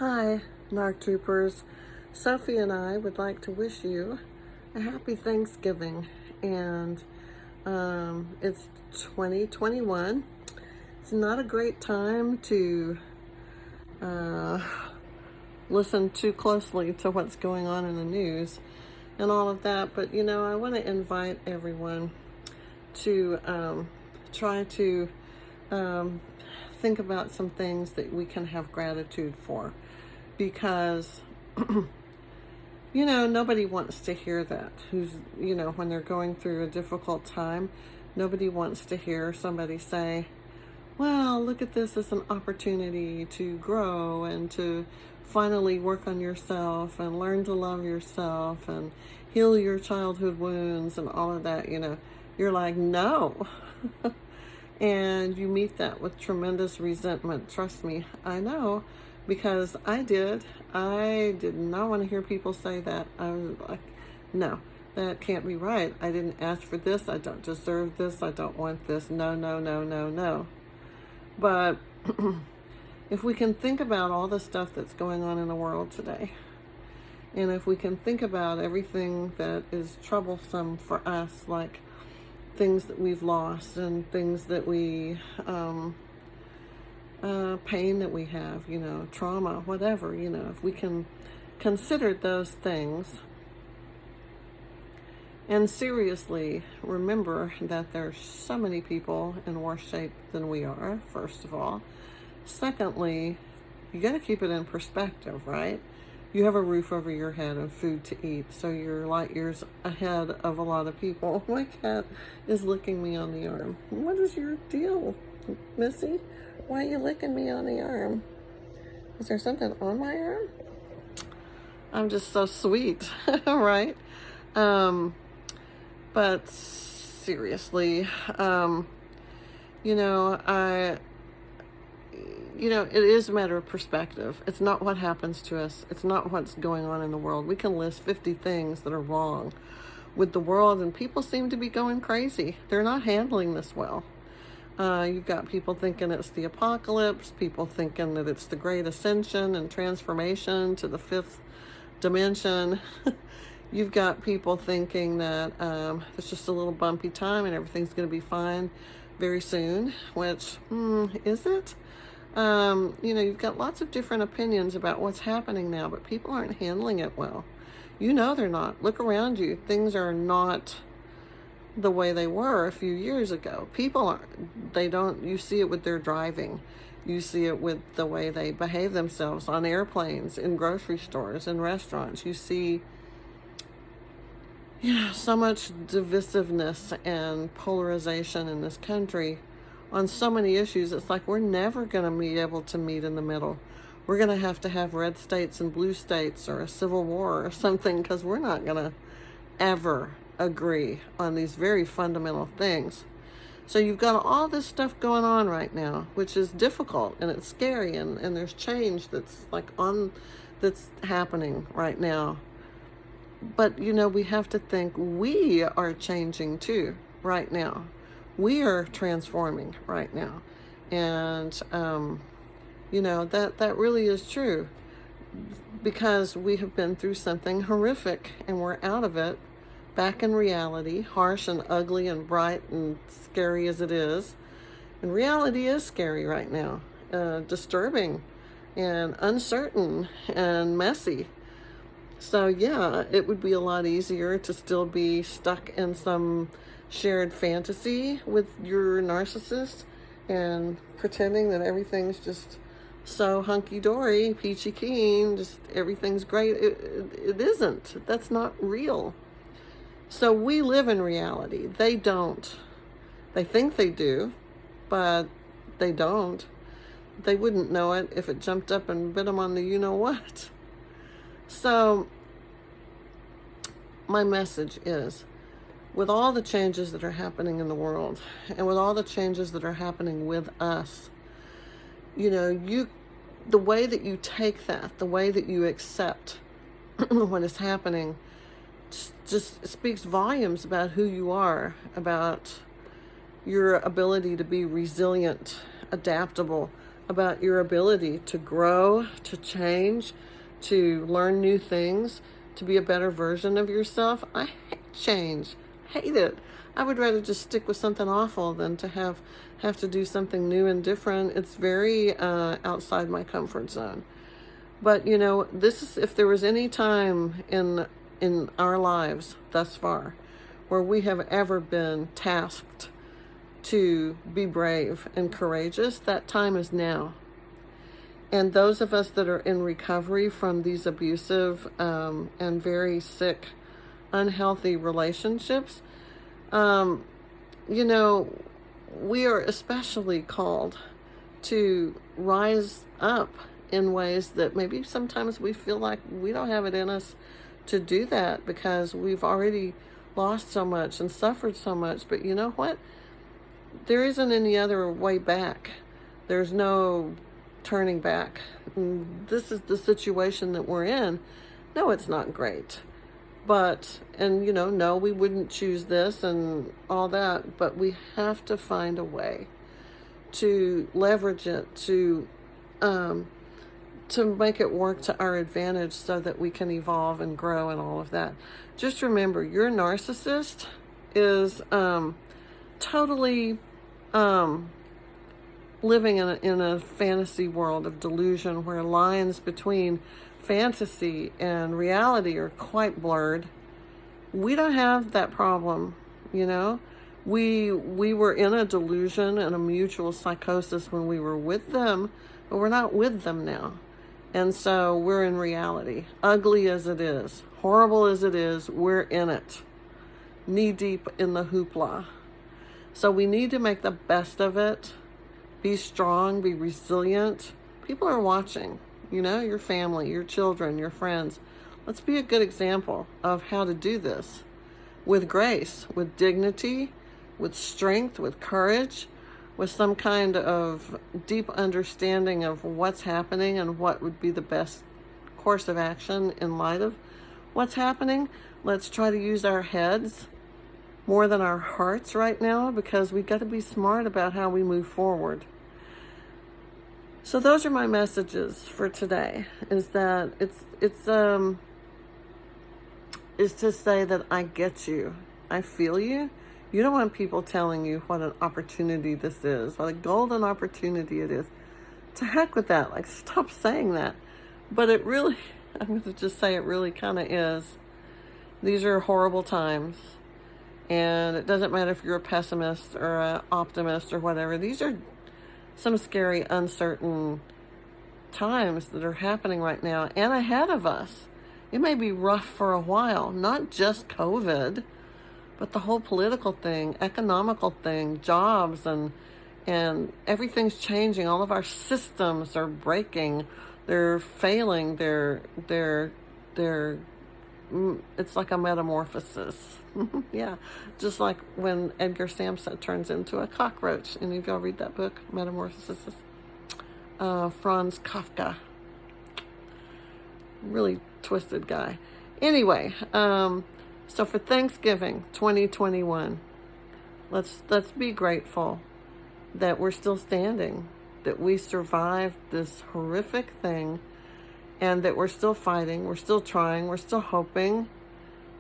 Hi, NARC troopers. Sophie and I would like to wish you a happy Thanksgiving. And it's 2021. It's not a great time to listen too closely to what's going on in the news and all of that. But, I want to invite everyone to try to think about some things that we can have gratitude for, because nobody wants to hear that. When they're going through a difficult time, nobody wants to hear somebody say, well, look at this as an opportunity to grow and to finally work on yourself and learn to love yourself and heal your childhood wounds and all of that. You're like, no. And you meet that with tremendous resentment. Trust me, I know, because I did not want to hear people say that. I was like, no, that can't be right. I didn't ask for this. I don't deserve this. I don't want this. No, no, no, no, no. But if we can think about all the stuff that's going on in the world today, and if we can think about everything that is troublesome for us, like things that we've lost and things that we, pain that we have, trauma, whatever, if we can consider those things and seriously remember that there's so many people in worse shape than we are, first of all. Secondly, you got to keep it in perspective, right? You have a roof over your head and food to eat, so you're light years ahead of a lot of people. My cat is licking me on the arm. What is your deal, Missy? Why are you licking me on the arm? Is there something on my arm? I'm just so sweet, right? But seriously, it is a matter of perspective. It's not what happens to us. It's not what's going on in the world. We can list 50 things that are wrong with the world, and people seem to be going crazy. They're not handling this well. You've got people thinking it's the apocalypse, people thinking that it's the great ascension and transformation to the fifth dimension. You've got people thinking that it's just a little bumpy time and everything's going to be fine very soon, which, is it? You've got lots of different opinions about what's happening now, but people aren't handling it well. They're not. Look around you. Things are not the way they were a few years ago. You see it with their driving. You see it with the way they behave themselves on airplanes, in grocery stores, in restaurants. You see so much divisiveness and polarization in this country on so many issues. It's like we're never going to be able to meet in the middle. We're going to have red states and blue states, or a civil war or something, because we're not going to ever agree on these very fundamental things. So you've got all this stuff going on right now, which is difficult and it's scary, and there's change that's that's happening right now. But we have to think we are changing too right now. We are transforming right now. And, that really is true, because we have been through something horrific and we're out of it, back in reality, harsh and ugly and bright and scary as it is. And reality is scary right now, disturbing and uncertain and messy. So yeah, it would be a lot easier to still be stuck in some shared fantasy with your narcissist and pretending that everything's just so hunky-dory, peachy keen, just everything's great. It isn't. That's not real. So we live in reality. They don't. They think they do, but they don't. They wouldn't know it if it jumped up and bit them on the you-know-what. So my message is, with all the changes that are happening in the world, and with all the changes that are happening with us, the way that you take that, the way that you accept what is happening, just speaks volumes about who you are, about your ability to be resilient, adaptable, about your ability to grow, to change, to learn new things, to be a better version of yourself. I hate change. Hate it. I would rather just stick with something awful than to have to do something new and different. It's very outside my comfort zone. But this is, if there was any time in our lives thus far where we have ever been tasked to be brave and courageous, that time is now. And those of us that are in recovery from these abusive and very sick, unhealthy relationships, we are especially called to rise up in ways that maybe sometimes we feel like we don't have it in us to do that because we've already lost so much and suffered so much. But you know what? There isn't any other way back. There's no turning back. This is the situation that we're in. No, it's not great. But, no, we wouldn't choose this and all that, but we have to find a way to leverage it, to make it work to our advantage so that we can evolve and grow and all of that. Just remember, your narcissist is totally living in a fantasy world of delusion where lines between fantasy and reality are quite blurred. We don't have that problem, We were in a delusion and a mutual psychosis when we were with them, but we're not with them now. And so we're in reality. Ugly as it is, horrible as it is, we're in it. Knee deep in the hoopla. So we need to make the best of it. Be strong, be resilient. People are watching, your family, your children, your friends. Let's be a good example of how to do this with grace, with dignity, with strength, with courage, with some kind of deep understanding of what's happening and what would be the best course of action in light of what's happening. Let's try to use our heads more than our hearts right now, because we've got to be smart about how we move forward. So those are my messages for today, is that is to say that I get you. I feel you. You don't want people telling you what an opportunity this is, what a golden opportunity it is. To heck with that. Like, stop saying that. But it really, I'm going to just say it really kind of is. These are horrible times. And it doesn't matter if you're a pessimist or an optimist or whatever. These are some scary, uncertain times that are happening right now and ahead of us. It may be rough for a while, not just COVID, but the whole political thing, economical thing, jobs, and everything's changing. All of our systems are breaking. They're failing. It's like a metamorphosis. Yeah, just like when Edgar Sampson turns into a cockroach. Any of y'all read that book, Metamorphosis? Franz Kafka. Really twisted guy. Anyway, so for Thanksgiving 2021, let's be grateful that we're still standing, that we survived this horrific thing, and that we're still fighting, we're still trying, we're still hoping.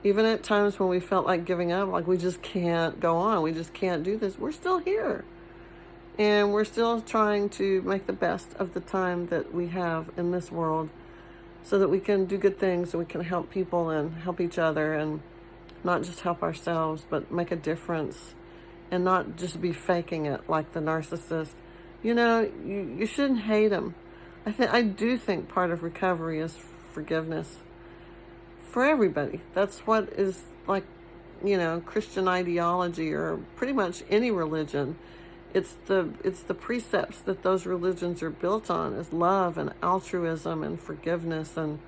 Even at times when we felt like giving up, like we just can't go on, we just can't do this, we're still here. And we're still trying to make the best of the time that we have in this world so that we can do good things and we can help people and help each other and not just help ourselves, but make a difference and not just be faking it like the narcissist. You shouldn't hate them. I do think part of recovery is forgiveness for everybody. That's what is like, Christian ideology or pretty much any religion. It's the precepts that those religions are built on, is love and altruism and forgiveness and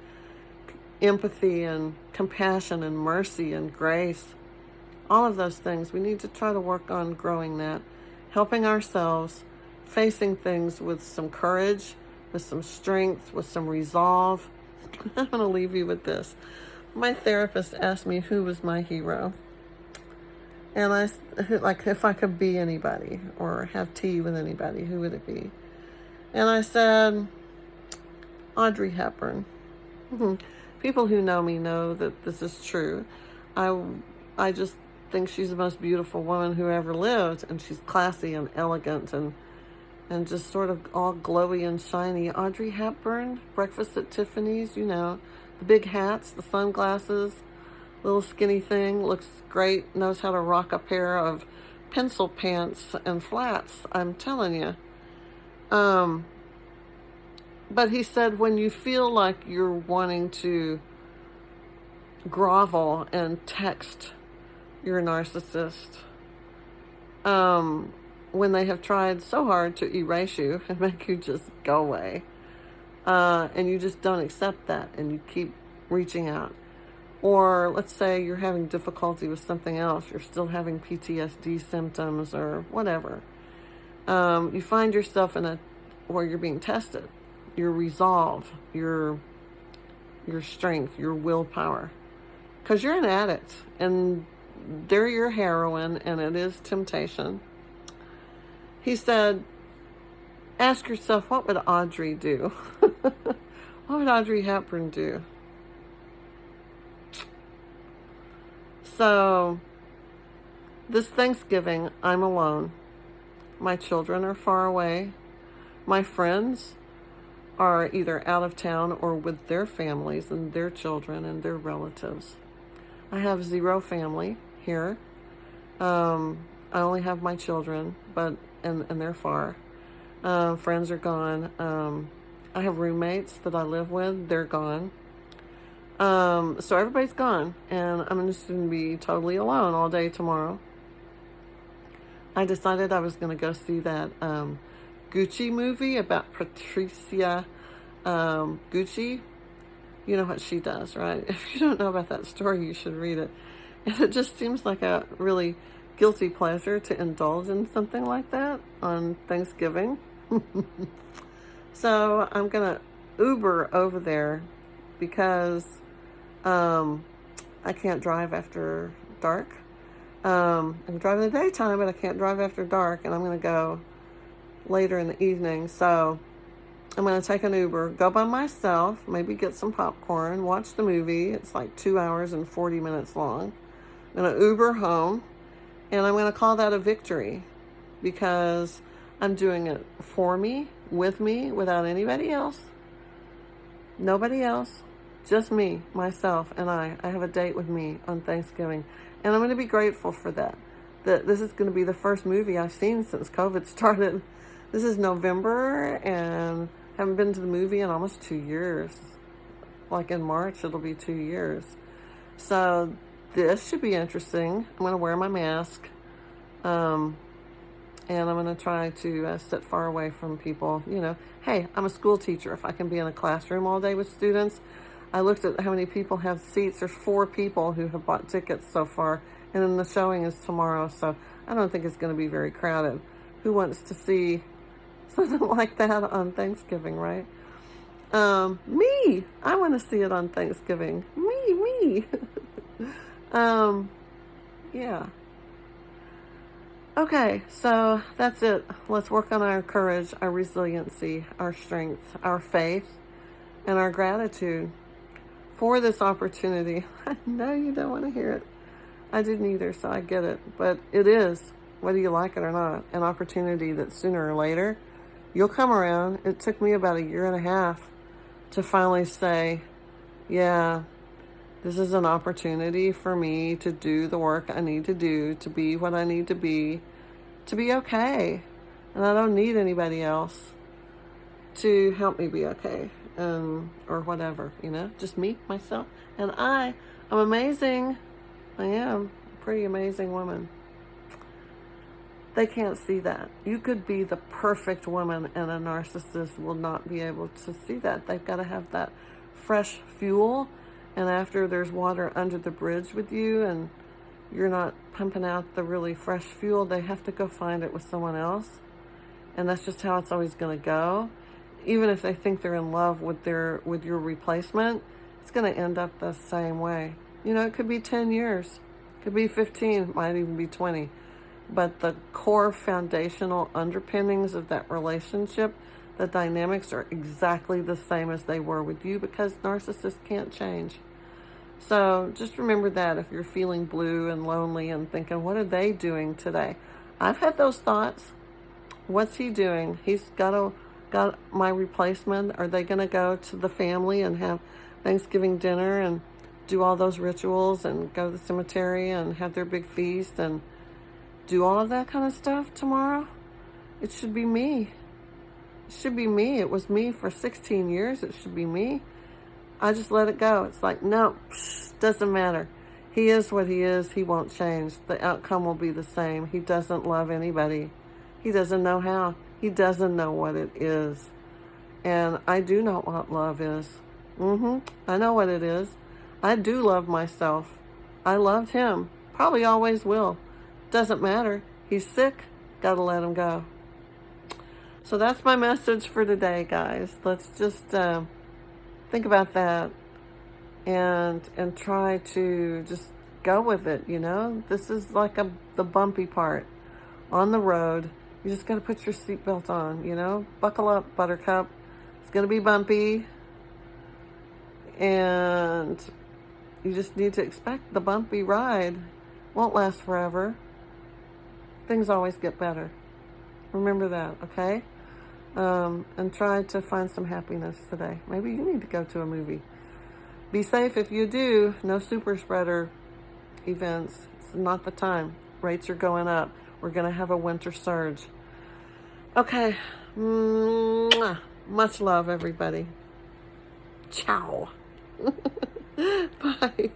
empathy and compassion and mercy and grace. All of those things. We need to try to work on growing that, helping ourselves, facing things with some courage, with some strength, with some resolve. I'm going to leave you with this. My therapist asked me who was my hero. And like, if I could be anybody or have tea with anybody, who would it be? And I said, Audrey Hepburn. People who know me know that this is true. I just think she's the most beautiful woman who ever lived, and she's classy and elegant and just sort of all glowy and shiny. Audrey Hepburn, Breakfast at Tiffany's, you know, the big hats, the sunglasses, little skinny thing, looks great, knows how to rock a pair of pencil pants and flats, I'm telling you. But he said, when you feel like you're wanting to grovel and text your narcissist, when they have tried so hard to erase you and make you just go away, and you just don't accept that and you keep reaching out. Or let's say you're having difficulty with something else, you're still having PTSD symptoms or whatever. You find yourself where you're being tested, your resolve, your strength, your willpower, because you're an addict and they're your heroine and it is temptation. He said, ask yourself, what would Audrey do? What would Audrey Hepburn do? So, this Thanksgiving, I'm alone. My children are far away. My friends are either out of town or with their families and their children and their relatives. I have zero family here. I only have my children, and they're far. Friends are gone. I have roommates that I live with. They're gone. So everybody's gone, and I'm just going to be totally alone all day tomorrow. I decided I was going to go see that Gucci movie about Patricia Gucci. You know what she does, right? If you don't know about that story, you should read it. And it just seems like a really guilty pleasure to indulge in something like that on Thanksgiving. So I'm going to Uber over there because I can't drive after dark. I can drive in the daytime, but I can't drive after dark, and I'm going to go later in the evening. So I'm going to take an Uber, go by myself, maybe get some popcorn, watch the movie. It's like 2 hours and 40 minutes long. I'm going to Uber home, and I'm going to call that a victory because I'm doing it for me, with me, without anybody else. Nobody else. Just me, myself, and I. I have a date with me on Thanksgiving. And I'm going to be grateful for that. That this is going to be the first movie I've seen since COVID started. This is November, and I haven't been to the movie in almost 2 years. Like in March, it'll be 2 years. So this should be interesting. I'm going to wear my mask. And I'm going to try to sit far away from people. You know, hey, I'm a school teacher. If I can be in a classroom all day with students. I looked at how many people have seats. There's 4 people who have bought tickets so far. And then the showing is tomorrow. So I don't think it's going to be very crowded. Who wants to see something like that on Thanksgiving, right? Me. I want to see it on Thanksgiving. Me. Yeah. Okay, so that's it. Let's work on our courage, our resiliency, our strength, our faith, and our gratitude for this opportunity. I know you don't want to hear it. I didn't either, so I get it. But it is, whether you like it or not, an opportunity that sooner or later you'll come around. It took me about 1.5 years to finally say, yeah, this is an opportunity for me to do the work I need to do, to be what I need to be okay. And I don't need anybody else to help me be okay, or whatever, you know, just me, myself, and I'm amazing. I am a pretty amazing woman. They can't see that. You could be the perfect woman, and a narcissist will not be able to see that. They've got to have that fresh fuel, and after there's water under the bridge with you, and you're not pumping out the really fresh fuel, they have to go find it with someone else, and that's just how it's always going to go. Even if they think they're in love with your replacement, it's going to end up the same way. You know, it could be 10 years, it could be 15, might even be 20. But the core foundational underpinnings of that relationship, The dynamics are exactly the same as they were with you because narcissists can't change. So just remember that if you're feeling blue and lonely and thinking, what are they doing today? I've had those thoughts. What's he doing? He's got my replacement. Are they going to go to the family and have Thanksgiving dinner and do all those rituals and go to the cemetery and have their big feast and do all of that kind of stuff tomorrow? It should be me. It should be me. It was me for 16 years. It should be me. I just let it go. It's like, no, doesn't matter. He is what he is. He won't change. The outcome will be the same. He doesn't love anybody. He doesn't know how. He doesn't know what it is. And I do know what love is. I know what it is. I do love myself. I loved him. Probably always will. Doesn't matter. He's sick. Gotta let him go. So that's my message for today, guys. Let's just think about that and try to just go with it, you know? This is like the bumpy part on the road. You just got to put your seatbelt on, you know? Buckle up, buttercup. It's going to be bumpy. And you just need to expect the bumpy ride won't last forever. Things always get better. Remember that, okay? And try to find some happiness today. Maybe you need to go to a movie. Be safe if you do. No super spreader events. It's not the time. Rates are going up. We're going to have a winter surge. Okay. Mwah. Much love, everybody. Ciao. Bye.